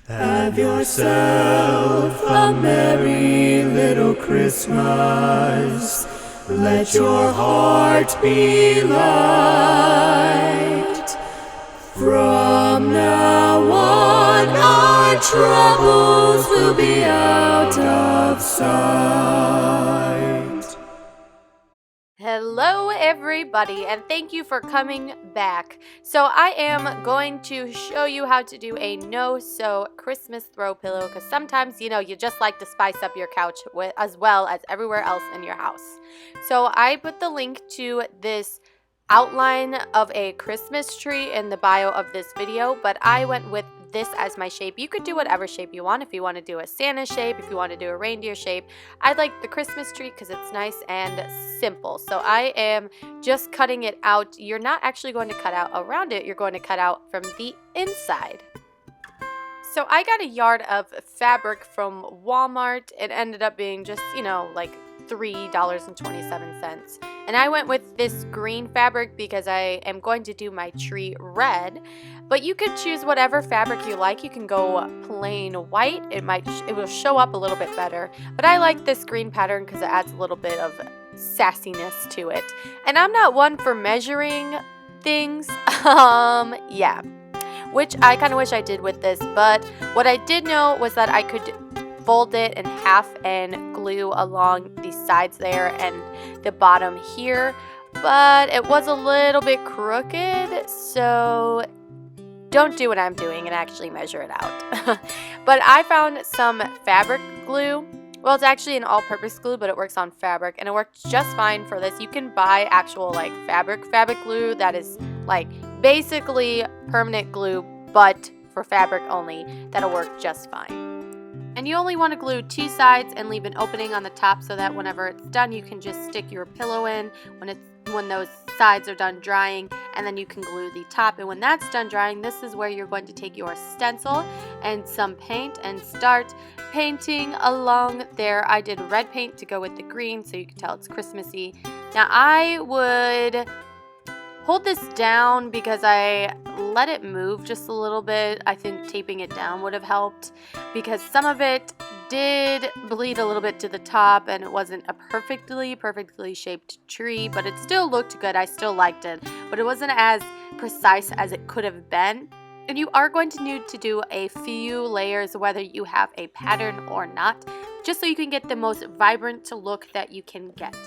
Have yourself a merry little Christmas. Let your heart be light. From now on, our troubles will be out of sight. Hello everybody, and thank you for coming back. So I am going to show you how to do a no-sew Christmas throw pillow, because sometimes, you just like to spice up your couch as well as everywhere else in your house. So I put the link to this outline of a Christmas tree in the bio of this video, but I went with this as my shape. You could do whatever shape you want. If you want to do a Santa shape, if you want to do a reindeer shape. I like the Christmas tree because it's nice and simple. So I am just cutting it out. You're not actually going to cut out around it. You're going to cut out from the inside. So I got a yard of fabric from Walmart. It ended up being just, like $3.27. And I went with this green fabric because I am going to do my tree red. But you could choose whatever fabric you like. You can go plain white. It will show up a little bit better. But I like this green pattern because it adds a little bit of sassiness to it. And I'm not one for measuring things. Yeah. Which I kind of wish I did with this. But what I did know was that I could fold it in half and glue along the sides there and the bottom here. But it was a little bit crooked. So don't do what I'm doing and actually measure it out. But I found some fabric glue. Well, it's actually an all-purpose glue, but it works on fabric, and it worked just fine for this. You can buy actual fabric glue that is basically permanent glue, but for fabric only. That'll work just fine. And you only want to glue two sides and leave an opening on the top so that whenever it's done, you can just stick your pillow in when those sides are done drying, and then you can glue the top. And when that's done drying, this is where you're going to take your stencil and some paint and start painting along there. I did red paint to go with the green so you can tell it's Christmassy. Now I would hold this down because I let it move just a little bit. I think taping it down would have helped because some of it did bleed a little bit to the top and it wasn't a perfectly shaped tree, but it still looked good. I still liked it, but it wasn't as precise as it could have been. And you are going to need to do a few layers whether you have a pattern or not, just so you can get the most vibrant look that you can get.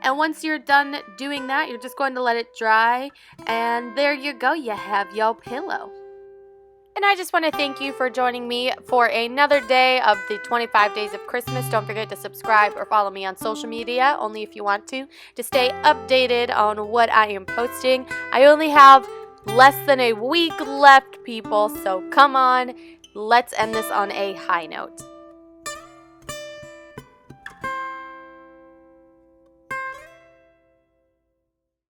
And once you're done doing that, you're just going to let it dry, and there you go, you have your pillow. And I just want to thank you for joining me for another day of the 25 days of Christmas. Don't forget to subscribe or follow me on social media, only if you want to stay updated on what I am posting. I only have less than a week left, people, so come on, let's end this on a high note.